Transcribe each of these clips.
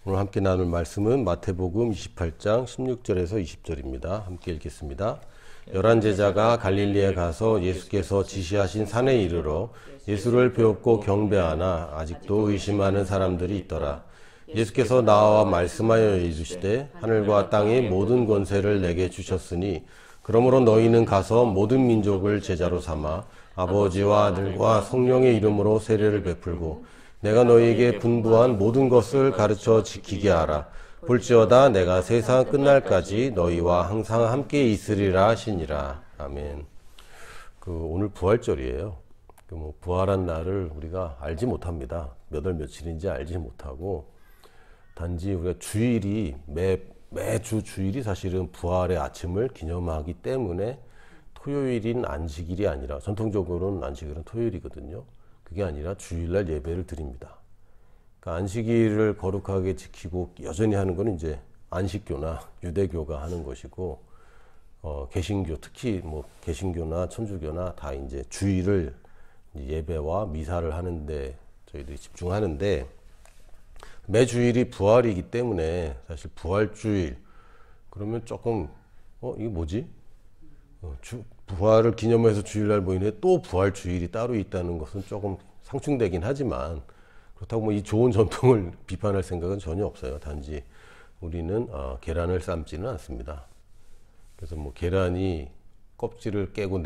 오늘 함께 나눌 말씀은 마태복음 28장 16절에서 20절입니다. 함께 읽겠습니다. 11 제자가 갈릴리에 가서 예수께서 지시하신 산에 이르러 예수를 배웁고 경배하나 아직도 의심하는 사람들이 있더라. 예수께서 나와 말씀하여 이르시되 하늘과 땅의 모든 권세를 내게 주셨으니 그러므로 너희는 가서 모든 민족을 제자로 삼아 아버지와 아들과 성령의 이름으로 세례를 베풀고 내가 너희에게 분부한 모든 것을 가르쳐 지키게 하라. 볼지어다 내가 세상 끝날까지 너희와 항상 함께 있으리라 하시니라. 아멘. 오늘 부활절이에요. 부활한 날을 우리가 알지 못합니다. 몇 월 며칠인지 알지 못하고 단지 우리가 주일이 매주 주일이 사실은 부활의 아침을 기념하기 때문에 토요일인 안식일이 아니라 전통적으로는 안식일은 토요일이거든요. 그게 아니라 주일날 예배를 드립니다. 그러니까 안식일을 거룩하게 지키고 여전히 하는 건 이제 안식교나 유대교가 하는 것이고, 개신교, 특히 개신교나 천주교나 다 이제 주일을 예배와 미사를 하는데 저희들이 집중하는데, 매 주일이 부활이기 때문에 사실 부활주일 그러면 조금 이게 뭐지? 부활을 기념해서 주일날 모이는데 또 부활주일이 따로 있다는 것은 조금 상충되긴 하지만, 그렇다고 이 좋은 전통을 비판할 생각은 전혀 없어요. 단지 우리는 계란을 삶지는 않습니다. 그래서 계란이 껍질을 깨고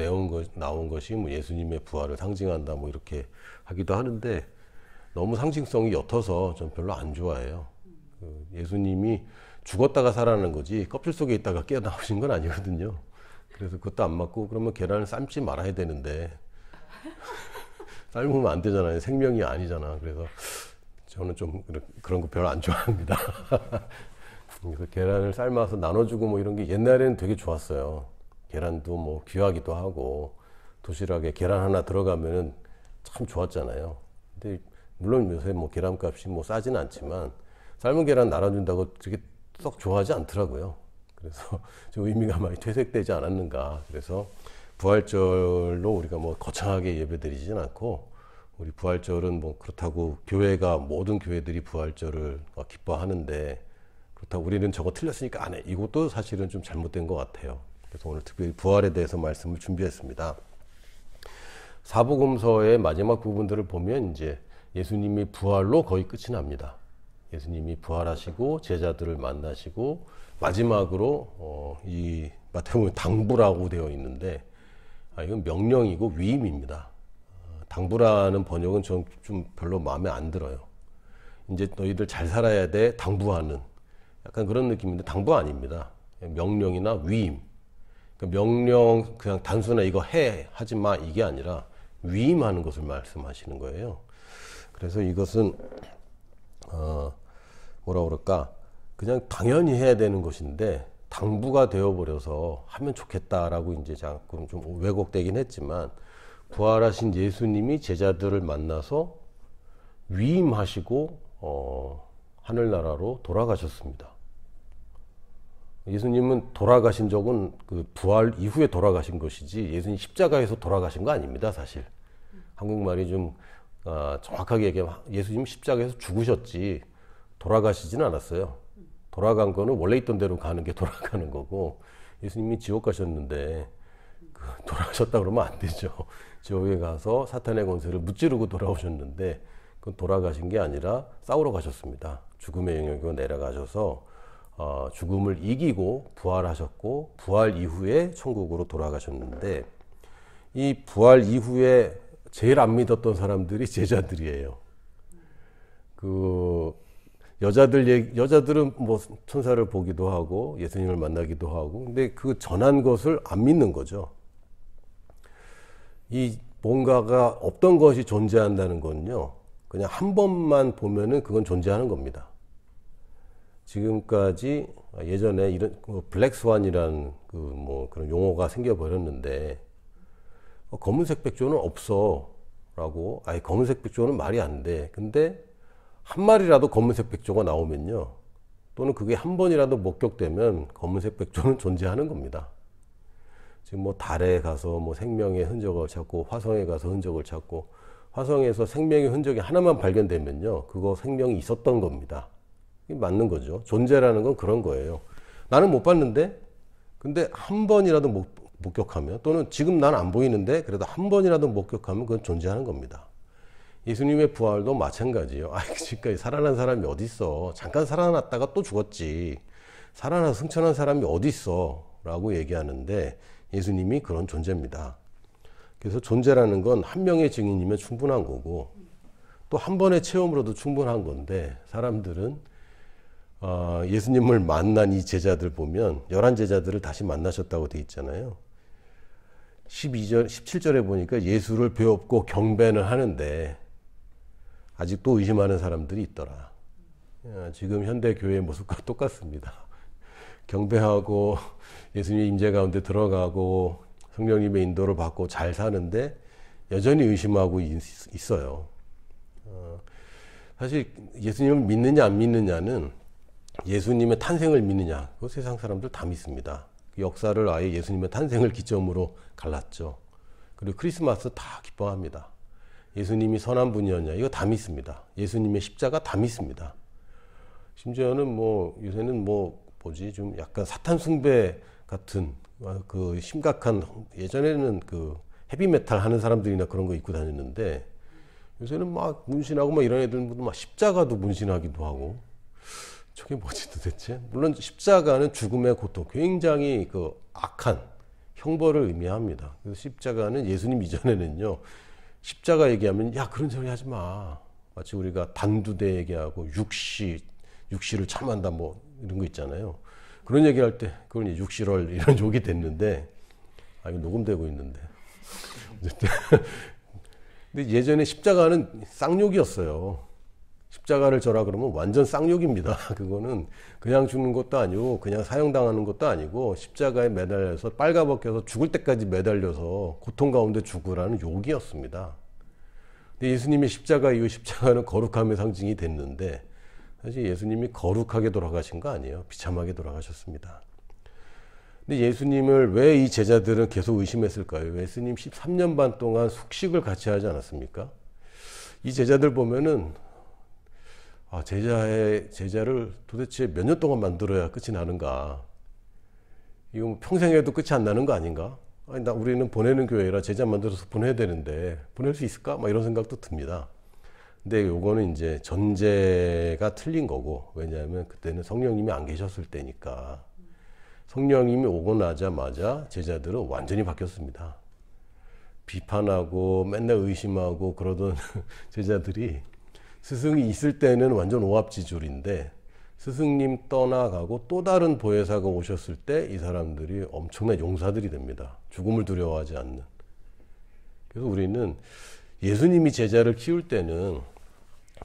나온 것이 예수님의 부활을 상징한다 이렇게 하기도 하는데, 너무 상징성이 옅어서 전 별로 안 좋아해요. 예수님이 죽었다가 살아나는 거지 껍질 속에 있다가 깨어나오신 건 아니거든요. 그래서 그것도 안 맞고, 그러면 계란을 삶지 말아야 되는데 삶으면 안 되잖아요. 생명이 아니잖아. 그래서 저는 좀 그런 거 별로 안 좋아합니다. 그래서 계란을 삶아서 나눠주고 이런 게 옛날에는 되게 좋았어요. 계란도 귀하기도 하고 도시락에 계란 하나 들어가면은 참 좋았잖아요. 근데 물론 요새 계란값이 싸지는 않지만 삶은 계란 나눠준다고 되게 썩 좋아하지 않더라고요. 그래서 좀 의미가 많이 퇴색되지 않았는가. 그래서 부활절로 우리가 거창하게 예배드리진 않고, 우리 부활절은 그렇다고 모든 교회들이 부활절을 기뻐하는데, 그렇다고 우리는 저거 틀렸으니까 안 해. 이것도 사실은 좀 잘못된 것 같아요. 그래서 오늘 특별히 부활에 대해서 말씀을 준비했습니다. 사복음서의 마지막 부분들을 보면 이제 예수님이 부활로 거의 끝이 납니다. 예수님이 부활하시고 제자들을 만나시고 마지막으로 이 마태복음 당부라고 되어 있는데, 이건 명령이고 위임입니다. 당부라는 번역은 좀 별로 마음에 안 들어요. 이제 너희들 잘 살아야 돼 당부하는 약간 그런 느낌인데, 당부 아닙니다. 명령이나 위임. 그러니까 명령 그냥 단순한 이거 하지 마 이게 아니라 위임하는 것을 말씀하시는 거예요. 그래서 이것은 뭐라 그럴까, 그냥 당연히 해야 되는 것인데 당부가 되어버려서 하면 좋겠다라고 이제 자꾸 좀 왜곡되긴 했지만, 부활하신 예수님이 제자들을 만나서 위임하시고 하늘나라로 돌아가셨습니다. 예수님은 돌아가신 적은 부활 이후에 돌아가신 것이지 예수님 십자가에서 돌아가신 거 아닙니다. 사실 한국말이 좀 정확하게 얘기하면 예수님 십자가에서 죽으셨지 돌아가시진 않았어요. 돌아간 거는 원래 있던 대로 가는 게 돌아가는 거고, 예수님이 지옥 가셨는데 돌아가셨다 그러면 안 되죠. 지옥에 가서 사탄의 권세를 무찌르고 돌아오셨는데, 그건 돌아가신 게 아니라 싸우러 가셨습니다. 죽음의 영역으로 내려가셔서 죽음을 이기고 부활하셨고, 부활 이후에 천국으로 돌아가셨는데, 이 부활 이후에 제일 안 믿었던 사람들이 제자들이에요. 여자들은 천사를 보기도 하고 예수님을 만나기도 하고, 근데 그 전한 것을 안 믿는 거죠. 이 뭔가가 없던 것이 존재한다는 건요, 그냥 한 번만 보면은 그건 존재하는 겁니다. 지금까지 예전에 이런 블랙스완이라는 그런 용어가 생겨버렸는데, 검은색 백조는 없어 라고, 검은색 백조는 말이 안 돼. 근데 한 마리라도 검은색 백조가 나오면요, 또는 그게 한 번이라도 목격되면 검은색 백조는 존재하는 겁니다. 지금 달에 가서 생명의 흔적을 찾고, 화성에 가서 흔적을 찾고, 화성에서 생명의 흔적이 하나만 발견되면요, 그거 생명이 있었던 겁니다. 그게 맞는 거죠. 존재라는 건 그런 거예요. 나는 못 봤는데 근데 한 번이라도 목격하면, 또는 지금 난 안 보이는데 그래도 한 번이라도 목격하면 그건 존재하는 겁니다. 예수님의 부활도 마찬가지예요. 지금까지 살아난 사람이 어디 있어? 잠깐 살아났다가 또 죽었지. 살아나 승천한 사람이 어디 있어? 라고 얘기하는데 예수님이 그런 존재입니다. 그래서 존재라는 건 한 명의 증인이면 충분한 거고 또 한 번의 체험으로도 충분한 건데, 사람들은 예수님을 만난 이 제자들 보면 11제자들을 다시 만나셨다고 돼 있잖아요. 17절에 보니까 예수를 배웠고 경배는 하는데 아직도 의심하는 사람들이 있더라. 지금 현대 교회의 모습과 똑같습니다. 경배하고 예수님의 임재 가운데 들어가고 성령님의 인도를 받고 잘 사는데 여전히 의심하고 있어요. 사실 예수님을 믿느냐 안 믿느냐는 예수님의 탄생을 믿느냐, 그 세상 사람들 다 믿습니다. 그 역사를 아예 예수님의 탄생을 기점으로 갈랐죠. 그리고 크리스마스 다 기뻐합니다. 예수님이 선한 분이었냐, 이거 다 믿습니다. 예수님의 십자가 다 믿습니다. 심지어는 요새는 좀 약간 사탄 숭배 같은 그 심각한, 예전에는 그 헤비메탈 하는 사람들이나 그런 거 입고 다녔는데 요새는 막 문신하고 막 이런 애들도 막 십자가도 문신하기도 하고, 저게 뭐지 도대체? 물론 십자가는 죽음의 고통, 굉장히 그 악한 형벌을 의미합니다. 그래서 십자가는 예수님 이전에는요, 십자가 얘기하면 야 그런 소리 하지 마. 마치 우리가 단두대 얘기하고 육시를 참한다 이런 거 있잖아요. 그런 얘기할 때 그건 육시럴 이런 욕이 됐는데, 이거 녹음되고 있는데. 근데 예전에 십자가는 쌍욕이었어요. 십자가를 져라 그러면 완전 쌍욕입니다. 그거는 그냥 죽는 것도 아니고 그냥 사형당하는 것도 아니고 십자가에 매달려서 빨가벗겨서 죽을 때까지 매달려서 고통 가운데 죽으라는 욕이었습니다. 근데 예수님의 십자가 이후 십자가는 거룩함의 상징이 됐는데 사실 예수님이 거룩하게 돌아가신 거 아니에요. 비참하게 돌아가셨습니다. 근데 예수님을 왜 이 제자들은 계속 의심했을까요? 예수님 13년 반 동안 숙식을 같이 하지 않았습니까? 이 제자들 보면은 제자를 도대체 몇 년 동안 만들어야 끝이 나는가? 이거 평생 해도 끝이 안 나는 거 아닌가? 우리는 보내는 교회라 제자 만들어서 보내야 되는데 보낼 수 있을까? 이런 생각도 듭니다. 근데 요거는 이제 전제가 틀린 거고, 왜냐하면 그때는 성령님이 안 계셨을 때니까. 성령님이 오고 나자마자 제자들은 완전히 바뀌었습니다. 비판하고 맨날 의심하고 그러던 제자들이 스승이 있을 때는 완전 오합지졸인데 스승님 떠나가고 또 다른 보혜사가 오셨을 때 이 사람들이 엄청난 용사들이 됩니다. 죽음을 두려워하지 않는. 그래서 우리는 예수님이 제자를 키울 때는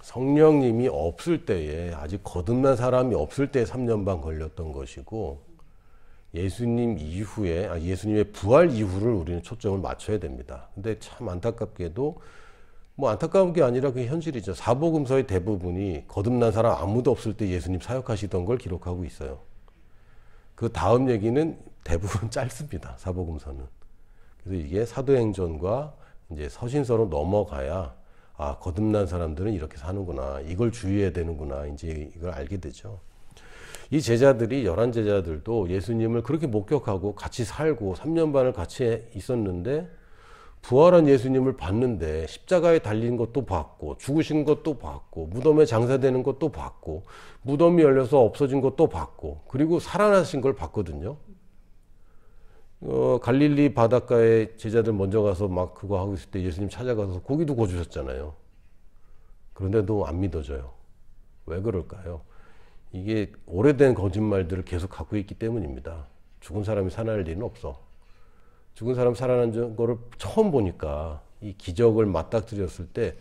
성령님이 없을 때에, 아직 거듭난 사람이 없을 때에 3년 반 걸렸던 것이고, 예수님 이후에, 예수님의 부활 이후를 우리는 초점을 맞춰야 됩니다. 근데 참 안타깝게도, 안타까운 게 아니라 그게 현실이죠. 사복음서의 대부분이 거듭난 사람 아무도 없을 때 예수님 사역하시던 걸 기록하고 있어요. 그 다음 얘기는 대부분 짧습니다. 사복음서는. 그래서 이게 사도행전과 이제 서신서로 넘어가야 거듭난 사람들은 이렇게 사는구나, 이걸 주의해야 되는구나, 이제 이걸 알게 되죠. 이 제자들이 11제자들도 예수님을 그렇게 목격하고 같이 살고 3년 반을 같이 있었는데, 부활한 예수님을 봤는데 십자가에 달린 것도 봤고 죽으신 것도 봤고 무덤에 장사되는 것도 봤고 무덤이 열려서 없어진 것도 봤고 그리고 살아나신 걸 봤거든요. 갈릴리 바닷가에 제자들 먼저 가서 막 그거 하고 있을 때 예수님 찾아가서 고기도 구워주셨잖아요. 그런데도 안 믿어져요. 왜 그럴까요? 이게 오래된 거짓말들을 계속 갖고 있기 때문입니다. 죽은 사람이 살아날 일은 없어. 죽은 사람 살아난 거를 처음 보니까 이 기적을 맞닥뜨렸을 때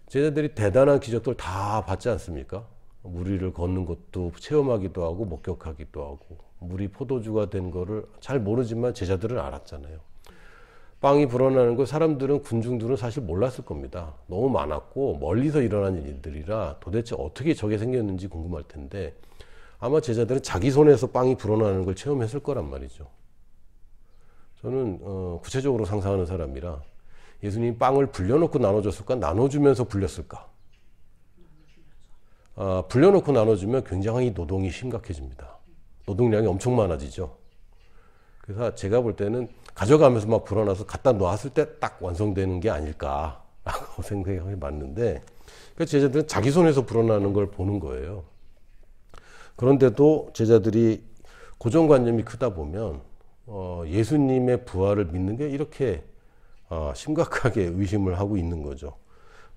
제자들이 대단한 기적들 다 봤지 않습니까? 물 위를 걷는 것도 체험하기도 하고 목격하기도 하고, 물이 포도주가 된 거를 잘 모르지만 제자들은 알았잖아요. 빵이 불어나는 거 사람들은, 군중들은 사실 몰랐을 겁니다. 너무 많았고 멀리서 일어난 일들이라 도대체 어떻게 저게 생겼는지 궁금할 텐데 아마 제자들은 자기 손에서 빵이 불어나는 걸 체험했을 거란 말이죠. 저는 구체적으로 상상하는 사람이라 예수님이 빵을 불려놓고 나눠줬을까? 나눠주면서 불렸을까? 불려놓고 나눠주면 굉장히 노동이 심각해집니다. 노동량이 엄청 많아지죠. 그래서 제가 볼 때는 가져가면서 막 불어나서 갖다 놓았을 때 딱 완성되는 게 아닐까라고 생각이 맞는데, 그러니까 제자들은 자기 손에서 불어나는 걸 보는 거예요. 그런데도 제자들이 고정관념이 크다 보면 예수님의 부활을 믿는 게 이렇게 심각하게 의심을 하고 있는 거죠.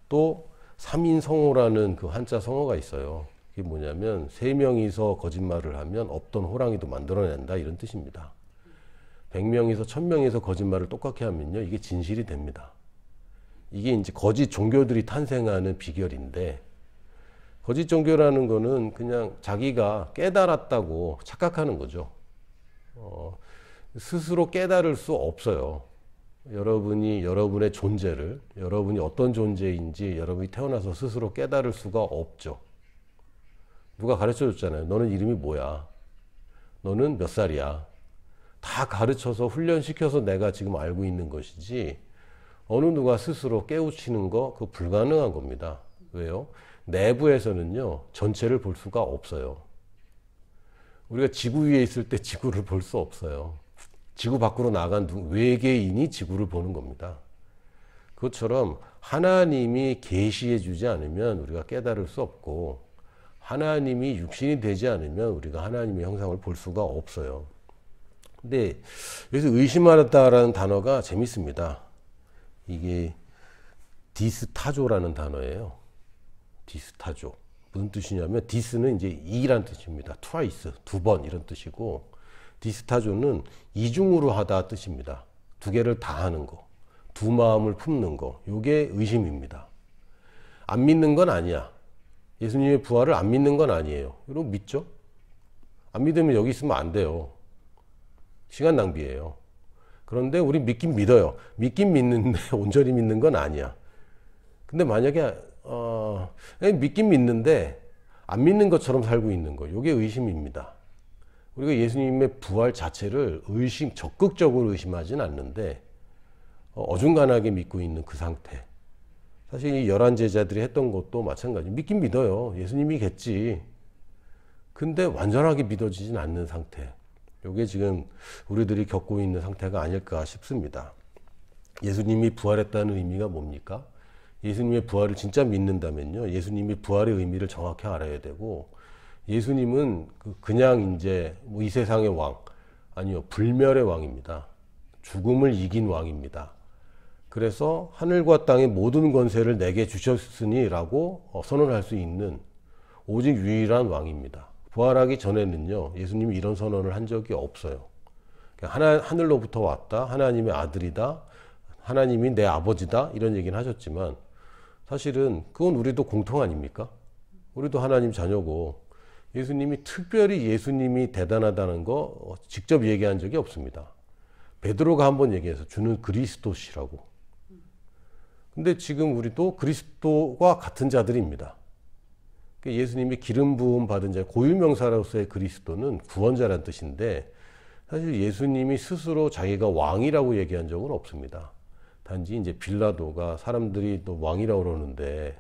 또 삼인성호라는 그 한자 성어가 있어요. 이게 뭐냐면 3명이서 거짓말을 하면 없던 호랑이도 만들어낸다, 이런 뜻입니다. 100명이서 1000명이서 거짓말을 똑같게 하면요, 이게 진실이 됩니다. 이게 이제 거짓 종교들이 탄생하는 비결인데, 거짓 종교라는 거는 그냥 자기가 깨달았다고 착각하는 거죠. 스스로 깨달을 수 없어요. 여러분이 여러분의 존재를, 여러분이 어떤 존재인지 여러분이 태어나서 스스로 깨달을 수가 없죠. 누가 가르쳐 줬잖아요. 너는 이름이 뭐야? 너는 몇 살이야? 다 가르쳐서 훈련시켜서 내가 지금 알고 있는 것이지, 어느 누가 스스로 깨우치는 거, 그거 불가능한 겁니다. 왜요? 내부에서는요, 전체를 볼 수가 없어요. 우리가 지구 위에 있을 때 지구를 볼 수 없어요. 지구 밖으로 나간 외계인이 지구를 보는 겁니다. 그것처럼 하나님이 계시해 주지 않으면 우리가 깨달을 수 없고, 하나님이 육신이 되지 않으면 우리가 하나님의 형상을 볼 수가 없어요. 근데 여기서 의심하다라는 단어가 재밌습니다. 이게 디스타조라는 단어예요. 디스타조. 무슨 뜻이냐면, 디스는 이제 이란 뜻입니다. 트와이스, 2번 이런 뜻이고, 디스타조는 이중으로 하다 뜻입니다. 2개를 다 하는 거, 두 마음을 품는 거, 요게 의심입니다. 안 믿는 건 아니야. 예수님의 부활을 안 믿는 건 아니에요. 여러분 믿죠? 안 믿으면 여기 있으면 안 돼요. 시간 낭비예요. 그런데 우리 믿긴 믿어요. 믿긴 믿는데 온전히 믿는 건 아니야. 근데 만약에 믿긴 믿는데 안 믿는 것처럼 살고 있는 거, 이게 의심입니다. 우리가 예수님의 부활 자체를 적극적으로 의심하진 않는데 어중간하게 믿고 있는 그 상태. 사실 이 11제자들이 했던 것도 마찬가지. 믿긴 믿어요. 예수님이겠지. 근데 완전하게 믿어지진 않는 상태. 이게 지금 우리들이 겪고 있는 상태가 아닐까 싶습니다. 예수님이 부활했다는 의미가 뭡니까? 예수님의 부활을 진짜 믿는다면요, 예수님이 부활의 의미를 정확히 알아야 되고, 예수님은 그냥 이제 뭐 이 세상의 왕, 아니요, 불멸의 왕입니다. 죽음을 이긴 왕입니다. 그래서 하늘과 땅의 모든 권세를 내게 주셨으니 라고 선언할 수 있는 오직 유일한 왕입니다. 부활하기 전에는요, 예수님이 이런 선언을 한 적이 없어요. 하늘로부터 왔다, 하나님의 아들이다, 하나님이 내 아버지다, 이런 얘기는 하셨지만, 사실은 그건 우리도 공통 아닙니까? 우리도 하나님 자녀고, 예수님이 특별히 예수님이 대단하다는 거 직접 얘기한 적이 없습니다. 베드로가 한번 얘기해서 주는 그리스도시라고. 근데 지금 우리도 그리스도와 같은 자들입니다. 예수님이 기름 부음 받은 자, 고유명사로서의 그리스도는 구원자란 뜻인데, 사실 예수님이 스스로 자기가 왕이라고 얘기한 적은 없습니다. 단지 이제 빌라도가 사람들이 또 왕이라고 그러는데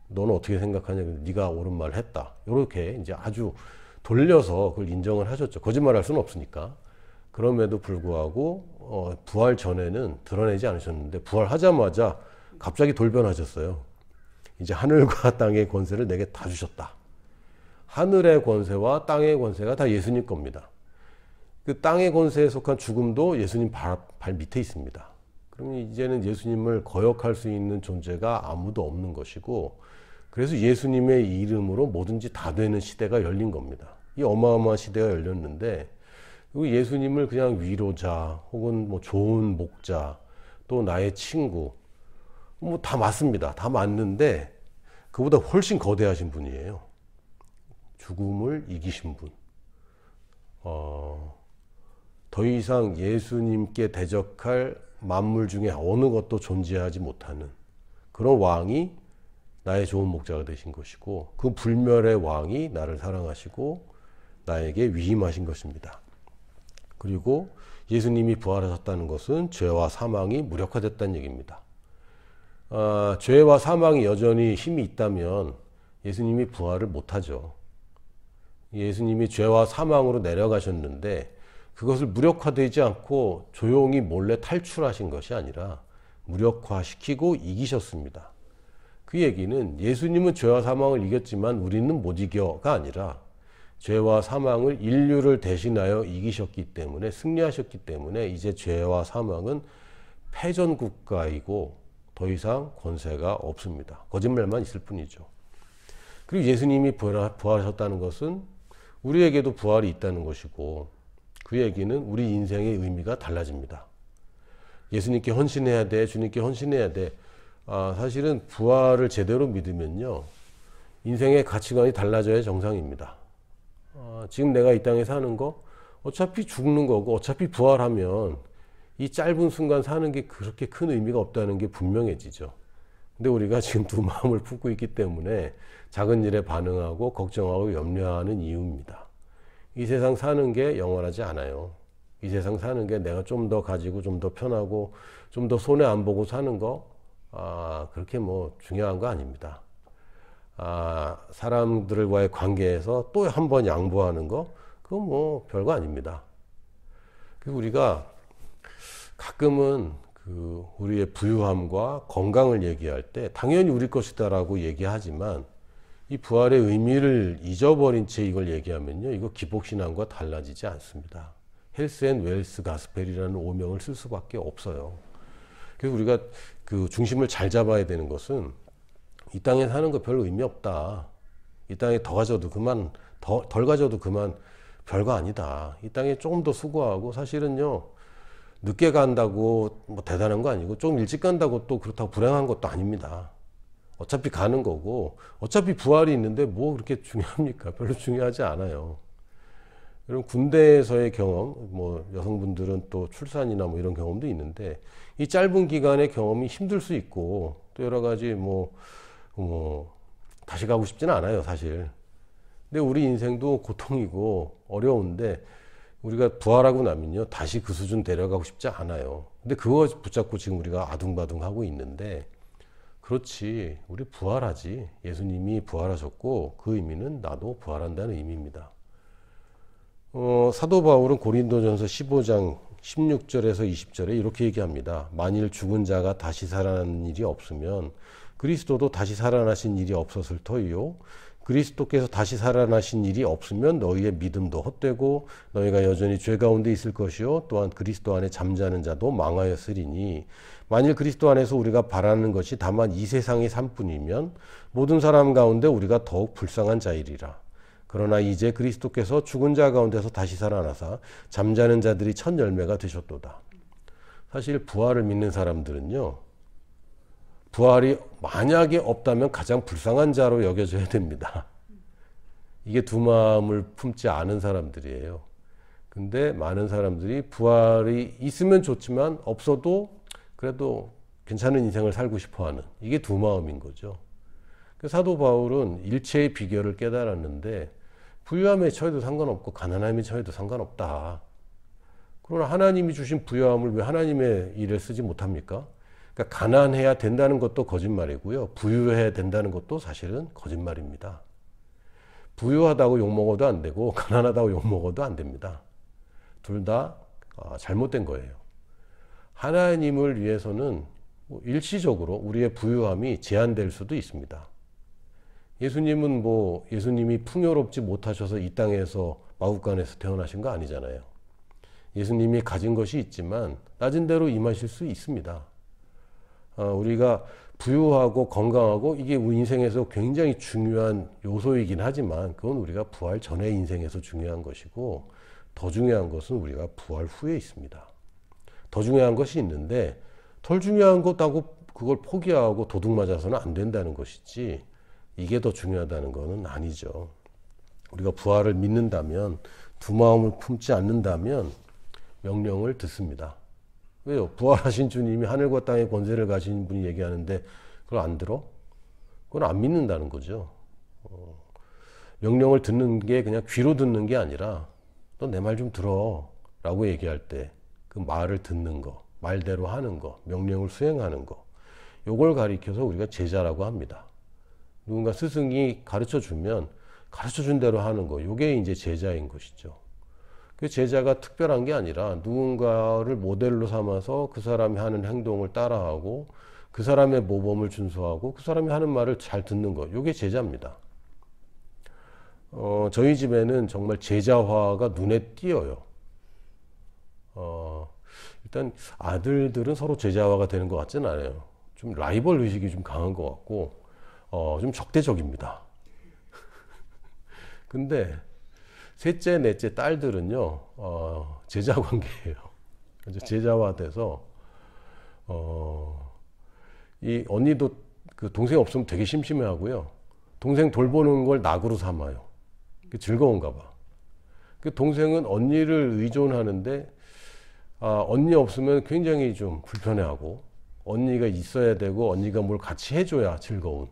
너는 어떻게 생각하냐, 네가 옳은 말을 했다, 이렇게 이제 아주 돌려서 그걸 인정을 하셨죠. 거짓말할 수는 없으니까. 그럼에도 불구하고 부활 전에는 드러내지 않으셨는데, 부활하자마자 갑자기 돌변하셨어요. 이제 하늘과 땅의 권세를 내게 다 주셨다. 하늘의 권세와 땅의 권세가 다 예수님 겁니다. 그 땅의 권세에 속한 죽음도 예수님 발 밑에 있습니다. 그러면 이제는 예수님을 거역할 수 있는 존재가 아무도 없는 것이고, 그래서 예수님의 이름으로 뭐든지 다 되는 시대가 열린 겁니다. 이 어마어마한 시대가 열렸는데, 예수님을 그냥 위로자, 혹은 뭐 좋은 목자, 또 나의 친구, 뭐 다 맞습니다. 다 맞는데 그보다 훨씬 거대하신 분이에요. 죽음을 이기신 분. 더 이상 예수님께 대적할 만물 중에 어느 것도 존재하지 못하는 그런 왕이 나의 좋은 목자가 되신 것이고, 그 불멸의 왕이 나를 사랑하시고 나에게 위임하신 것입니다. 그리고 예수님이 부활하셨다는 것은 죄와 사망이 무력화됐다는 얘기입니다. 죄와 사망이 여전히 힘이 있다면 예수님이 부활을 못하죠. 예수님이 죄와 사망으로 내려가셨는데 그것을 무력화되지 않고 조용히 몰래 탈출하신 것이 아니라 무력화시키고 이기셨습니다. 그 얘기는 예수님은 죄와 사망을 이겼지만 우리는 못 이겨가 아니라 죄와 사망을 인류를 대신하여 이기셨기 때문에, 승리하셨기 때문에 이제 죄와 사망은 패전 국가이고 더 이상 권세가 없습니다. 거짓말만 있을 뿐이죠. 그리고 예수님이 부활하셨다는 것은 우리에게도 부활이 있다는 것이고, 그 얘기는 우리 인생의 의미가 달라집니다. 예수님께 헌신해야 돼, 주님께 헌신해야 돼. 사실은 부활을 제대로 믿으면요, 인생의 가치관이 달라져야 정상입니다. 지금 내가 이 땅에 사는 거 어차피 죽는 거고, 어차피 부활하면 이 짧은 순간 사는 게 그렇게 큰 의미가 없다는 게 분명해지죠. 근데 우리가 지금 두 마음을 품고 있기 때문에 작은 일에 반응하고 걱정하고 염려하는 이유입니다. 이 세상 사는 게 영원하지 않아요. 이 세상 사는 게 내가 좀 더 가지고 좀 더 편하고 좀 더 손해 안 보고 사는 거 그렇게 뭐 중요한 거 아닙니다. 사람들과의 관계에서 또 한 번 양보하는 거, 그건 뭐 별거 아닙니다. 그리고 우리가 가끔은 우리의 부유함과 건강을 얘기할 때 당연히 우리 것이다라고 얘기하지만, 이 부활의 의미를 잊어버린 채 이걸 얘기하면요, 이거 기복신앙과 달라지지 않습니다. 헬스 앤 웰스 가스펠이라는 오명을 쓸 수밖에 없어요. 그래서 우리가 그 중심을 잘 잡아야 되는 것은, 이 땅에 사는 거 별 의미 없다. 이 땅에 더 가져도 그만, 덜 가져도 그만, 별거 아니다. 이 땅에 조금 더 수고하고, 사실은요, 늦게 간다고 뭐 대단한 거 아니고, 좀 일찍 간다고 또 그렇다고 불행한 것도 아닙니다. 어차피 가는 거고, 어차피 부활이 있는데 뭐 그렇게 중요합니까? 별로 중요하지 않아요. 여러분, 군대에서의 경험, 뭐 여성분들은 또 출산이나 뭐 이런 경험도 있는데, 이 짧은 기간의 경험이 힘들 수 있고, 또 여러 가지 다시 가고 싶지는 않아요, 사실. 근데 우리 인생도 고통이고 어려운데, 우리가 부활하고 나면요, 다시 그 수준 데려가고 싶지 않아요. 근데 그거 붙잡고 지금 우리가 아둥바둥 하고 있는데, 그렇지, 우리 부활하지. 예수님이 부활하셨고, 그 의미는 나도 부활한다는 의미입니다. 사도 바울은 고린도전서 15장 16절에서 20절에 이렇게 얘기합니다. 만일 죽은 자가 다시 살아나는 일이 없으면 그리스도도 다시 살아나신 일이 없었을 터이요, 그리스도께서 다시 살아나신 일이 없으면 너희의 믿음도 헛되고 너희가 여전히 죄 가운데 있을 것이요, 또한 그리스도 안에 잠자는 자도 망하였으리니, 만일 그리스도 안에서 우리가 바라는 것이 다만 이 세상의 삶뿐이면 모든 사람 가운데 우리가 더욱 불쌍한 자이리라. 그러나 이제 그리스도께서 죽은 자 가운데서 다시 살아나사 잠자는 자들이 첫 열매가 되셨도다. 사실 부활을 믿는 사람들은요, 부활이 만약에 없다면 가장 불쌍한 자로 여겨져야 됩니다. 이게 두 마음을 품지 않은 사람들이에요. 근데 많은 사람들이 부활이 있으면 좋지만 없어도 그래도 괜찮은 인생을 살고 싶어하는, 이게 두 마음인 거죠. 사도 바울은 일체의 비결을 깨달았는데, 부유함에 처해도 상관없고 가난함에 처해도 상관없다. 그러나 하나님이 주신 부유함을 왜 하나님의 일에 쓰지 못합니까? 그러니까 가난해야 된다는 것도 거짓말이고요, 부유해야 된다는 것도 사실은 거짓말입니다. 부유하다고 욕먹어도 안 되고 가난하다고 욕먹어도 안 됩니다. 둘 다 잘못된 거예요. 하나님을 위해서는 일시적으로 우리의 부유함이 제한될 수도 있습니다. 예수님이 풍요롭지 못하셔서 이 땅에서 마국간에서 태어나신 거 아니잖아요. 예수님이 가진 것이 있지만 낮은 대로 임하실 수 있습니다. 우리가 부유하고 건강하고 이게 우리 인생에서 굉장히 중요한 요소이긴 하지만, 그건 우리가 부활 전의 인생에서 중요한 것이고, 더 중요한 것은 우리가 부활 후에 있습니다. 더 중요한 것이 있는데 덜 중요한 것하고 그걸 포기하고 도둑 맞아서는 안 된다는 것이지, 이게 더 중요하다는 것은 아니죠. 우리가 부활을 믿는다면, 두 마음을 품지 않는다면 명령을 듣습니다. 왜요? 부활하신 주님이 하늘과 땅의 권세를 가진 분이 얘기하는데 그걸 안 들어? 그건 안 믿는다는 거죠. 명령을 듣는 게 그냥 귀로 듣는 게 아니라, 너 내 말 좀 들어 라고 얘기할 때 그 말을 듣는 거, 말대로 하는 거, 명령을 수행하는 거, 요걸 가리켜서 우리가 제자라고 합니다. 누군가 스승이 가르쳐 주면 가르쳐 준 대로 하는 거. 이게 이제 제자인 것이죠. 그 제자가 특별한 게 아니라 누군가를 모델로 삼아서 그 사람이 하는 행동을 따라하고 그 사람의 모범을 준수하고 그 사람이 하는 말을 잘 듣는 거. 이게 제자입니다. 저희 집에는 정말 제자화가 눈에 띄어요. 일단 아들들은 서로 제자화가 되는 것 같지는 않아요. 좀 라이벌 의식이 좀 강한 것 같고 좀 적대적입니다. 근데 셋째, 넷째 딸들은요 제자 관계예요. 제자화돼서 이 언니도 그 동생 없으면 되게 심심해하고요. 동생 돌보는 걸 낙으로 삼아요. 즐거운가 봐. 그 동생은 언니를 의존하는데 언니 없으면 굉장히 좀 불편해하고 언니가 있어야 되고 언니가 뭘 같이 해줘야 즐거운.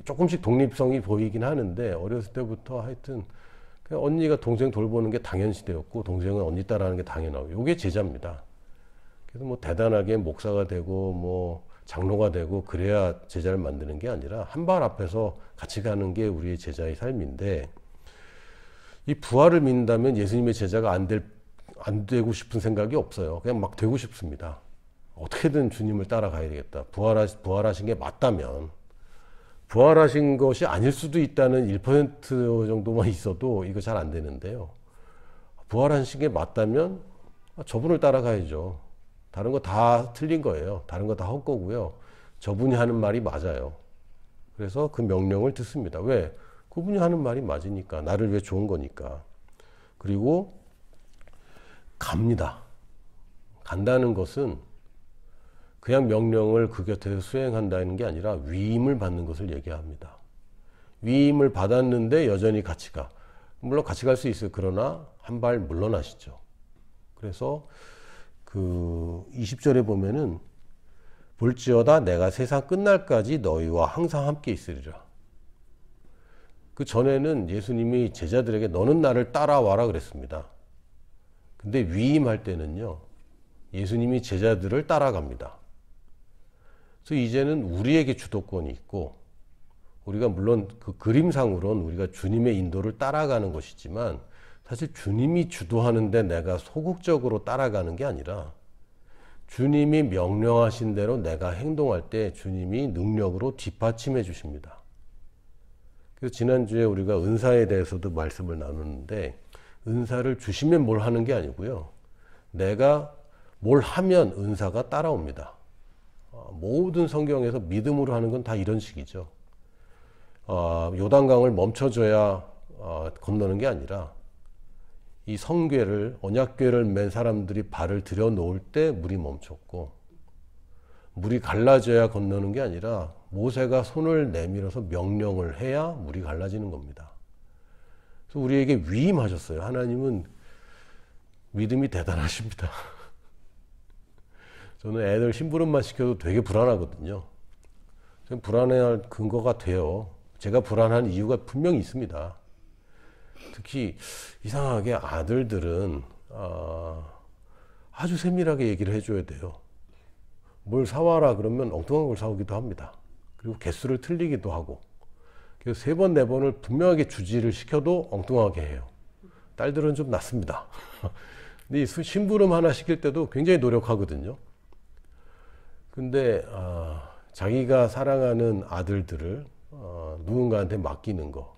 조금씩 독립성이 보이긴 하는데 어렸을 때부터 하여튼 언니가 동생 돌보는 게 당연시되었고 동생은 언니 따라하는 게 당연하고 이게 제자입니다. 그래서 뭐 대단하게 목사가 되고 뭐 장로가 되고 그래야 제자를 만드는 게 아니라 한 발 앞에서 같이 가는 게 우리의 제자의 삶인데 이 부활을 믿는다면 예수님의 제자가 안 되고 싶은 생각이 없어요. 그냥 막 되고 싶습니다. 어떻게든 주님을 따라가야 되겠다. 부활하신 게 맞다면 부활하신 것이 아닐 수도 있다는 1% 정도만 있어도 이거 잘 안 되는데요. 부활하신 게 맞다면 저분을 따라가야죠. 다른 거 다 틀린 거예요. 다른 거 다 헛거고요. 저분이 하는 말이 맞아요. 그래서 그 명령을 듣습니다. 왜? 그분이 하는 말이 맞으니까. 나를 위해 좋은 거니까. 그리고 갑니다. 간다는 것은 그냥 명령을 그 곁에서 수행한다는 게 아니라 위임을 받는 것을 얘기합니다. 위임을 받았는데 여전히 같이 가. 물론 같이 갈 수 있어요. 그러나 한 발 물러나시죠. 그래서 그 20절에 보면은 볼지어다 내가 세상 끝날까지 너희와 항상 함께 있으리라. 그 전에는 예수님이 제자들에게 너는 나를 따라와라 그랬습니다. 근데 위임할 때는요, 예수님이 제자들을 따라갑니다. 그래서 이제는 우리에게 주도권이 있고, 우리가 물론 그 그림상으로는 우리가 주님의 인도를 따라가는 것이지만, 사실 주님이 주도하는데 내가 소극적으로 따라가는 게 아니라, 주님이 명령하신 대로 내가 행동할 때 주님이 능력으로 뒷받침해 주십니다. 그래서 지난주에 우리가 은사에 대해서도 말씀을 나눴는데, 은사를 주시면 뭘 하는 게 아니고요. 내가 뭘 하면 은사가 따라옵니다. 모든 성경에서 믿음으로 하는 건 다 이런 식이죠. 요단강을 멈춰줘야 건너는 게 아니라 이 성궤를, 언약궤를 맨 사람들이 발을 들여놓을 때 물이 멈췄고, 물이 갈라져야 건너는 게 아니라 모세가 손을 내밀어서 명령을 해야 물이 갈라지는 겁니다. 그래서 우리에게 위임하셨어요. 하나님은 믿음이 대단하십니다. 저는 애들 심부름만 시켜도 되게 불안하거든요. 불안해할 근거가 돼요. 제가 불안한 이유가 분명히 있습니다. 특히 이상하게 아들들은 아주 세밀하게 얘기를 해줘야 돼요. 뭘 사와라 그러면 엉뚱한 걸 사오기도 합니다. 그리고 개수를 틀리기도 하고. 그래서 3번, 4번을 분명하게 주지를 시켜도 엉뚱하게 해요. 딸들은 좀 낫습니다. 근데 이 심부름 하나 시킬 때도 굉장히 노력하거든요. 근데 자기가 사랑하는 아들들을 누군가한테 맡기는 거.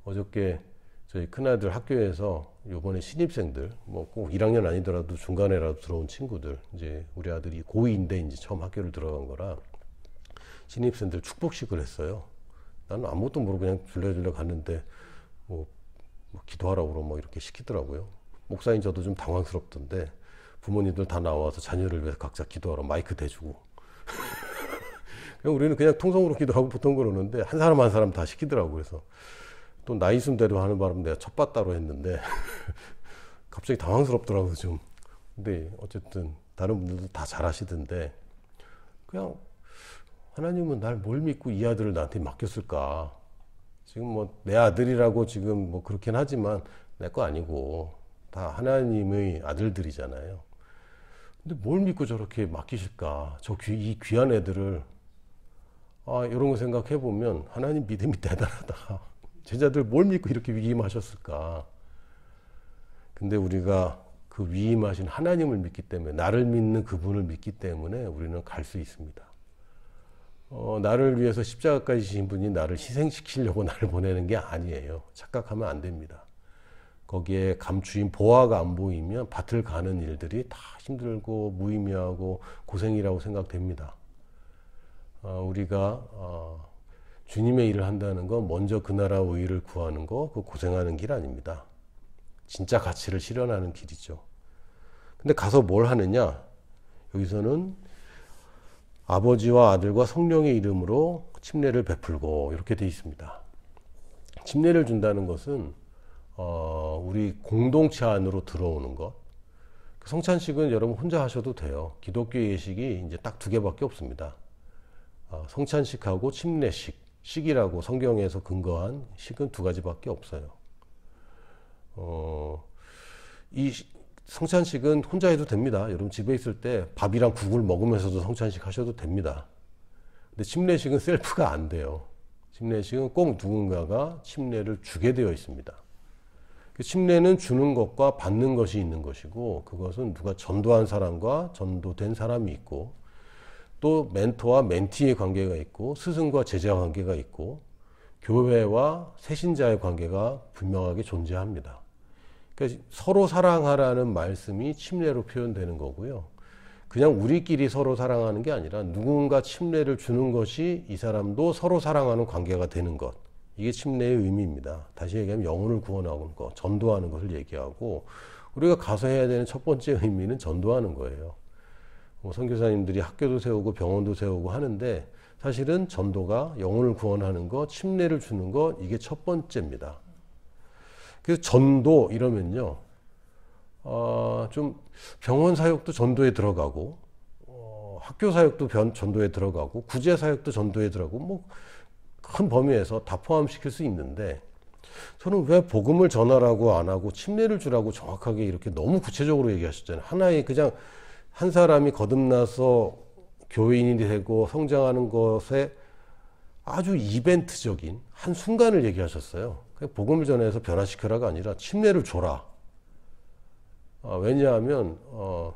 어저께 저희 큰아들 학교에서 요번에 신입생들, 뭐 꼭 1학년 아니더라도 중간에라도 들어온 친구들, 이제 우리 아들이 고2인데 이제 처음 학교를 들어간 거라 신입생들 축복식을 했어요. 나는 아무것도 모르고 그냥 줄레줄레 갔는데 뭐 기도하라고 그러고 뭐 이렇게 시키더라고요. 목사인 저도 좀 당황스럽던데 부모님들 다 나와서 자녀를 위해서 각자 기도하라 마이크 대주고 우리는 그냥 통성으로 기도하고 보통 그러는데 한 사람 한 사람 다 시키더라고요. 그래서 또 나이 순대로 하는 바람에 내가 첫밭 따로 했는데 갑자기 당황스럽더라고요 좀. 근데 어쨌든 다른 분들도 다 잘하시던데 그냥 하나님은 날 뭘 믿고 이 아들을 나한테 맡겼을까. 지금 뭐 내 아들이라고 지금 뭐 그렇긴 하지만 내 거 아니고 다 하나님의 아들들이잖아요. 근데 뭘 믿고 저렇게 맡기실까. 이 귀한 애들을 이런 거 생각해 보면 하나님 믿음이 대단하다. 제자들 뭘 믿고 이렇게 위임하셨을까? 근데 우리가 그 위임하신 하나님을 믿기 때문에, 나를 믿는 그분을 믿기 때문에 우리는 갈 수 있습니다. 나를 위해서 십자가까지 지신 분이 나를 희생시키려고 나를 보내는 게 아니에요. 착각하면 안 됩니다. 거기에 감추인 보화가 안 보이면 밭을 가는 일들이 다 힘들고 무의미하고 고생이라고 생각됩니다. 우리가 주님의 일을 한다는 건 먼저 그 나라 의를 구하는 거, 그 고생하는 길 아닙니다. 진짜 가치를 실현하는 길이죠. 근데 가서 뭘 하느냐? 여기서는 아버지와 아들과 성령의 이름으로 침례를 베풀고 이렇게 되어 있습니다. 침례를 준다는 것은 우리 공동체 안으로 들어오는 것. 성찬식은 여러분 혼자 하셔도 돼요. 기독교 예식이 이제 딱 2개밖에 없습니다. 성찬식하고 침례식, 식이라고 성경에서 근거한 식은 2가지밖에 없어요. 이 성찬식은 혼자 해도 됩니다. 여러분 집에 있을 때 밥이랑 국을 먹으면서도 성찬식 하셔도 됩니다. 근데 침례식은 셀프가 안 돼요. 침례식은 꼭 누군가가 침례를 주게 되어 있습니다. 침례는 주는 것과 받는 것이 있는 것이고, 그것은 누가 전도한 사람과 전도된 사람이 있고, 또 멘토와 멘티의 관계가 있고, 스승과 제자 관계가 있고, 교회와 새신자의 관계가 분명하게 존재합니다. 그러니까 서로 사랑하라는 말씀이 침례로 표현되는 거고요. 그냥 우리끼리 서로 사랑하는 게 아니라 누군가 침례를 주는 것이 이 사람도 서로 사랑하는 관계가 되는 것. 이게 침례의 의미입니다. 다시 얘기하면 영혼을 구원하는 것, 전도하는 것을 얘기하고, 우리가 가서 해야 되는 첫 번째 의미는 전도하는 거예요. 선교사님들이 학교도 세우고 병원도 세우고 하는데, 사실은 전도가 영혼을 구원하는 것, 침례를 주는 것, 이게 첫 번째입니다. 그래서 전도 이러면요, 좀 병원 사역도 전도에 들어가고, 학교 사역도 전도에 들어가고, 구제 사역도 전도에 들어가고, 뭐 큰 범위에서 다 포함시킬 수 있는데, 저는 왜 복음을 전하라고 안 하고 침례를 주라고 정확하게 이렇게 너무 구체적으로 얘기하셨잖아요. 하나의 그냥 한 사람이 거듭나서 교인이 되고 성장하는 것에 아주 이벤트적인 한 순간을 얘기하셨어요. 복음을 전해서 변화시켜라가 아니라 침례를 줘라. 왜냐하면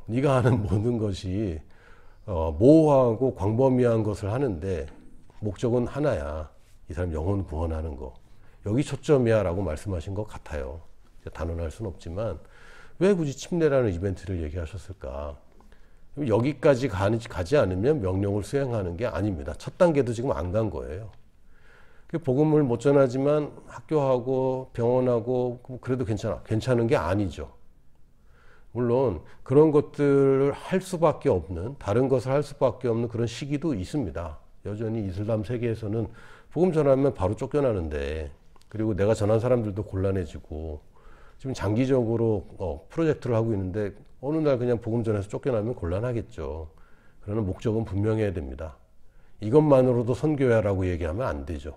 네가 하는 모든 것이 모호하고 광범위한 것을 하는데 목적은 하나야. 이 사람 영혼 구원하는 거. 여기 초점이야 라고 말씀하신 것 같아요. 단언할 수는 없지만 왜 굳이 침례라는 이벤트를 얘기하셨을까? 여기까지 가지 않으면 명령을 수행하는 게 아닙니다. 첫 단계도 지금 안 간 거예요. 복음을 못 전하지만 학교하고 병원하고 그래도 괜찮은 게 아니죠. 물론 그런 것들을 할 수밖에 없는, 다른 것을 할 수밖에 없는 그런 시기도 있습니다. 여전히 이슬람 세계에서는 복음 전하면 바로 쫓겨나는데, 그리고 내가 전한 사람들도 곤란해지고, 지금 장기적으로 프로젝트를 하고 있는데 어느 날 그냥 복음 전해서 쫓겨나면 곤란하겠죠. 그러나 목적은 분명해야 됩니다. 이것만으로도 선교야라고 얘기하면 안 되죠.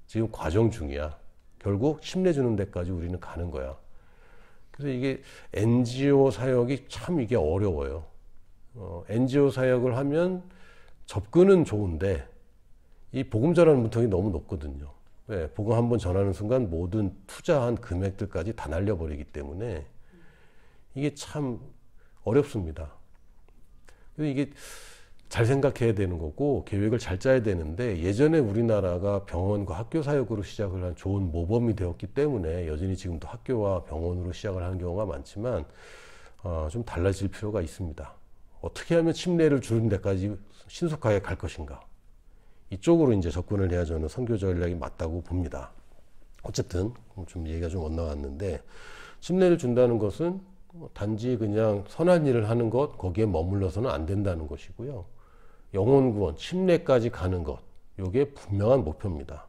지금 과정 중이야. 결국 침례 주는 데까지 우리는 가는 거야. 그래서 이게 NGO 사역이 참 이게 어려워요. NGO 사역을 하면 접근은 좋은데 이 복음 전하는 문턱이 너무 높거든요. 왜? 복음 한번 전하는 순간 모든 투자한 금액들까지 다 날려버리기 때문에 이게 참 어렵습니다. 그래서 이게 잘 생각해야 되는 거고 계획을 잘 짜야 되는데, 예전에 우리나라가 병원과 학교 사역으로 시작을 한 좋은 모범이 되었기 때문에 여전히 지금도 학교와 병원으로 시작을 하는 경우가 많지만 좀 달라질 필요가 있습니다. 어떻게 하면 침례를 주는 데까지 신속하게 갈 것인가, 이쪽으로 이제 접근을 해야 저는 선교 전략이 맞다고 봅니다. 어쨌든 좀 얘기가 좀 엇나갔는데, 침례를 준다는 것은 단지 그냥 선한 일을 하는 것, 거기에 머물러서는 안 된다는 것이고요. 영혼 구원, 침례까지 가는 것, 이게 분명한 목표입니다.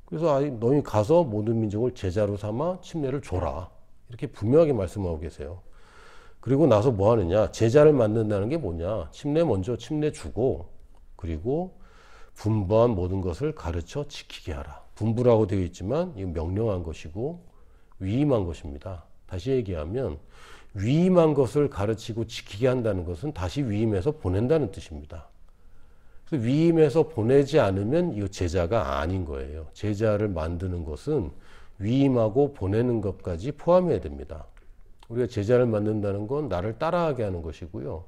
그래서 너희 가서 모든 민족을 제자로 삼아 침례를 줘라, 이렇게 분명하게 말씀하고 계세요. 그리고 나서 뭐 하느냐, 제자를 만든다는 게 뭐냐, 침례 먼저 침례 주고, 그리고 분부한 모든 것을 가르쳐 지키게 하라. 분부라고 되어 있지만 이건 명령한 것이고 위임한 것입니다. 다시 얘기하면 위임한 것을 가르치고 지키게 한다는 것은 다시 위임해서 보낸다는 뜻입니다. 그래서 위임해서 보내지 않으면 이거 제자가 아닌 거예요. 제자를 만드는 것은 위임하고 보내는 것까지 포함해야 됩니다. 우리가 제자를 만든다는 건 나를 따라하게 하는 것이고요.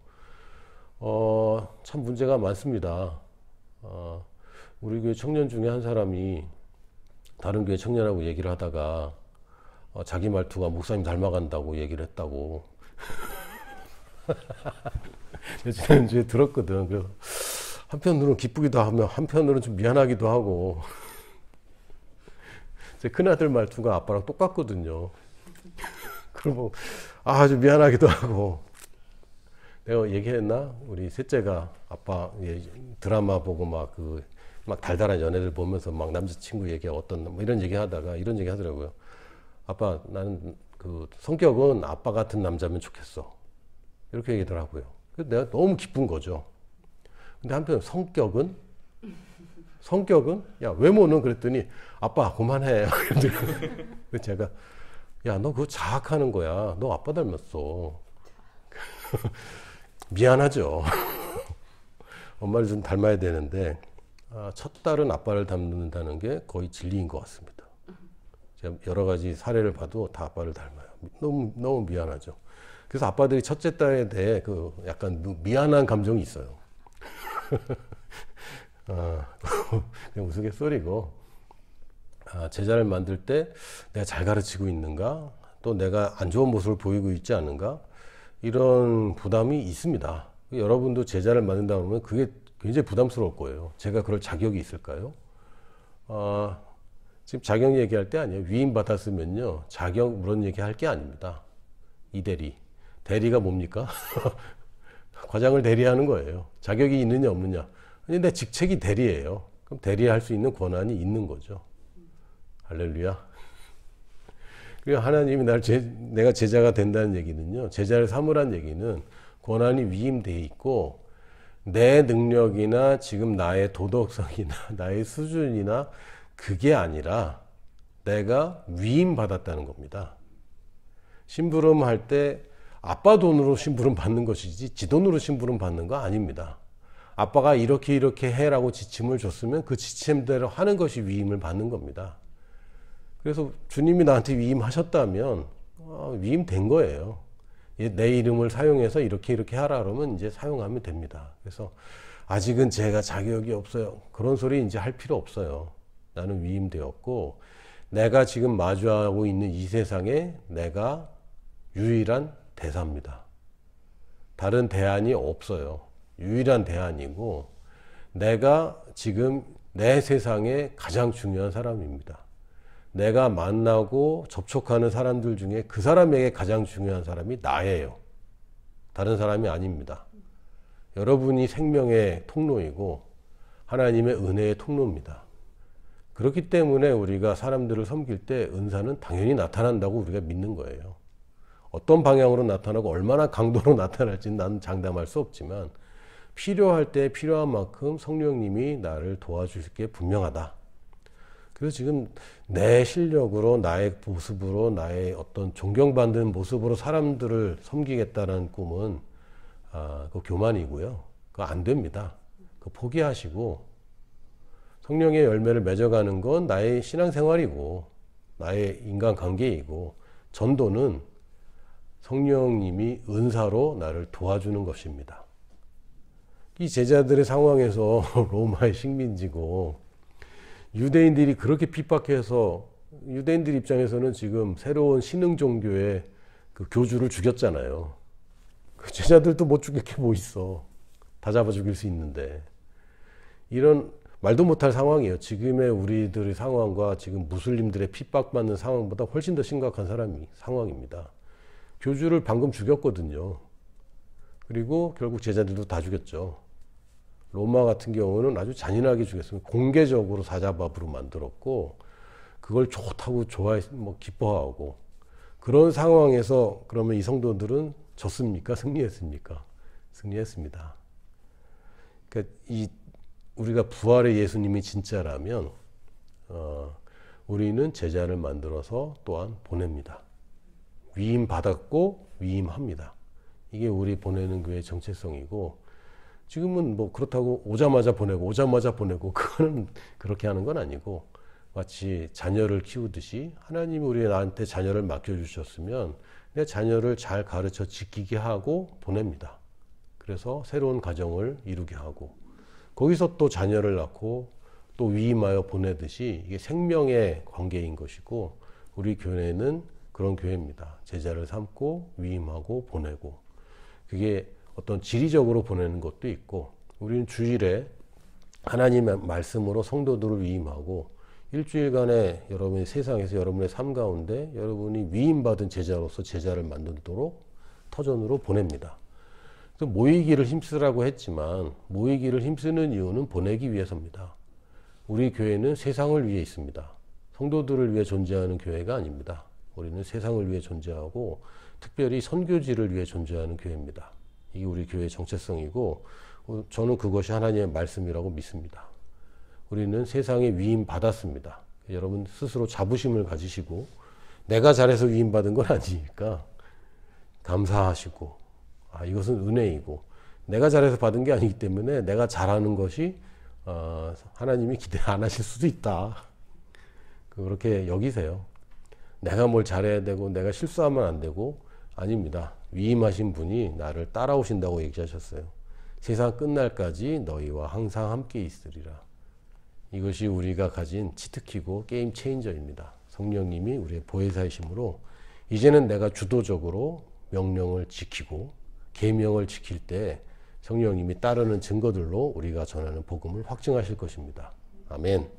참 문제가 많습니다. 우리 교회 청년 중에 한 사람이 다른 교회 청년하고 얘기를 하다가 자기 말투가 목사님 닮아간다고 얘기를 했다고. 지난주에 들었거든. 그래서 한편으로는 기쁘기도 하며 한편으로는 좀 미안하기도 하고. 제 큰아들 말투가 아빠랑 똑같거든요. 그러고 아주 미안하기도 하고. 내가 얘기했나? 우리 셋째가 아빠 드라마 보고 막 달달한 연애를 보면서 막 남자친구 얘기하고 뭐 이런 얘기 하다가 이런 얘기 하더라고요. 아빠, 나는 그 성격은 아빠 같은 남자면 좋겠어. 이렇게 얘기더라고요. 그래서 내가 너무 기쁜 거죠. 근데 한편 성격은? 야, 외모는? 그랬더니 아빠 그만해. 그래서 제가 야, 너 그거 자학하는 거야. 너 아빠 닮았어. 미안하죠. 엄마를 좀 닮아야 되는데 첫 딸은 아빠를 닮는다는 게 거의 진리인 것 같습니다. 제가 여러 가지 사례를 봐도 다 아빠를 닮아요. 너무 미안하죠. 그래서 아빠들이 첫째 딸에 대해 그 약간 미안한 감정이 있어요. 그냥 우스갯소리고, 제자를 만들 때 내가 잘 가르치고 있는가? 또 내가 안 좋은 모습을 보이고 있지 않은가? 이런 부담이 있습니다. 여러분도 제자를 만든다 그러면 그게 굉장히 부담스러울 거예요. 제가 그럴 자격이 있을까요? 지금 자격 얘기할 때 아니에요. 위임 받았으면요. 자격 그런 얘기 할 게 아닙니다. 이대리. 대리가 뭡니까? 과장을 대리하는 거예요. 자격이 있느냐 없느냐. 아니, 내 직책이 대리예요. 그럼 대리할 수 있는 권한이 있는 거죠. 할렐루야. 그리고 하나님이 내가 제자가 된다는 얘기는요. 제자를 삼으란 얘기는 권한이 위임되어 있고 내 능력이나 지금 나의 도덕성이나 나의 수준이나 그게 아니라 내가 위임받았다는 겁니다. 심부름 할 때 아빠 돈으로 심부름 받는 것이지 지 돈으로 심부름 받는 거 아닙니다. 아빠가 이렇게 해라고 지침을 줬으면 그 지침대로 하는 것이 위임을 받는 겁니다. 그래서 주님이 나한테 위임하셨다면 위임된 거예요. 내 이름을 사용해서 이렇게 하라 그러면 이제 사용하면 됩니다. 그래서 아직은 제가 자격이 없어요. 그런 소리 이제 할 필요 없어요. 나는 위임되었고 내가 지금 마주하고 있는 이 세상에 내가 유일한 대사입니다. 다른 대안이 없어요. 유일한 대안이고 내가 지금 내 세상에 가장 중요한 사람입니다. 내가 만나고 접촉하는 사람들 중에 그 사람에게 가장 중요한 사람이 나예요. 다른 사람이 아닙니다. 여러분이 생명의 통로이고 하나님의 은혜의 통로입니다. 그렇기 때문에 우리가 사람들을 섬길 때 은사는 당연히 나타난다고 우리가 믿는 거예요. 어떤 방향으로 나타나고 얼마나 강도로 나타날지는 나는 장담할 수 없지만 필요할 때 필요한 만큼 성령님이 나를 도와주실 게 분명하다. 그래서 지금 내 실력으로 나의 모습으로 나의 어떤 존경받는 모습으로 사람들을 섬기겠다는 꿈은 그 교만이고요. 그거 안 됩니다. 그거 포기하시고 성령의 열매를 맺어가는 건 나의 신앙생활이고 나의 인간관계이고 전도는 성령님이 은사로 나를 도와주는 것입니다. 이 제자들의 상황에서 로마의 식민지고 유대인들이 그렇게 핍박해서 유대인들 입장에서는 지금 새로운 신흥 종교의 그 교주를 죽였잖아요. 그 제자들도 못 죽일 게 뭐 있어. 다 잡아 죽일 수 있는데. 이런 말도 못할 상황이에요. 지금의 우리들의 상황과 지금 무슬림들의 핍박받는 상황보다 훨씬 더 심각한 상황입니다. 교주를 방금 죽였거든요. 그리고 결국 제자들도 다 죽였죠. 로마 같은 경우는 아주 잔인하게 죽였습니다. 공개적으로 사자밥으로 만들었고 그걸 좋다고 기뻐하고 그런 상황에서 그러면 이 성도들은 졌습니까? 승리했습니까? 승리했습니다. 그러니까 우리가 부활의 예수님이 진짜라면 우리는 제자를 만들어서 또한 보냅니다. 위임 받았고 위임합니다. 이게 우리 보내는 교회의 정체성이고 지금은 뭐 그렇다고 오자마자 보내고 그거는 그렇게 하는 건 아니고 마치 자녀를 키우듯이 하나님이 우리 나한테 자녀를 맡겨주셨으면 내 자녀를 잘 가르쳐 지키게 하고 보냅니다. 그래서 새로운 가정을 이루게 하고 거기서 또 자녀를 낳고 또 위임하여 보내듯이 이게 생명의 관계인 것이고 우리 교회는 그런 교회입니다. 제자를 삼고 위임하고 보내고 그게 어떤 지리적으로 보내는 것도 있고 우리는 주일에 하나님의 말씀으로 성도들을 위임하고 일주일간에 여러분이 세상에서 여러분의 삶 가운데 여러분이 위임받은 제자로서 제자를 만들도록 터전으로 보냅니다. 모이기를 힘쓰라고 했지만 모이기를 힘쓰는 이유는 보내기 위해서입니다. 우리 교회는 세상을 위해 있습니다. 성도들을 위해 존재하는 교회가 아닙니다. 우리는 세상을 위해 존재하고 특별히 선교지를 위해 존재하는 교회입니다. 이게 우리 교회의 정체성이고 저는 그것이 하나님의 말씀이라고 믿습니다. 우리는 세상에 위임 받았습니다. 여러분 스스로 자부심을 가지시고 내가 잘해서 위임 받은 건 아니니까 감사하시고 이것은 은혜이고 내가 잘해서 받은 게 아니기 때문에 내가 잘하는 것이 하나님이 기대 안 하실 수도 있다. 그렇게 여기세요. 내가 뭘 잘해야 되고 내가 실수하면 안 되고 아닙니다. 위임하신 분이 나를 따라오신다고 얘기하셨어요. 세상 끝날까지 너희와 항상 함께 있으리라. 이것이 우리가 가진 치트키고 게임 체인저입니다. 성령님이 우리의 보혜사이심으로 이제는 내가 주도적으로 명령을 지키고 계명을 지킬 때 성령님이 따르는 증거들로 우리가 전하는 복음을 확증하실 것입니다. 아멘.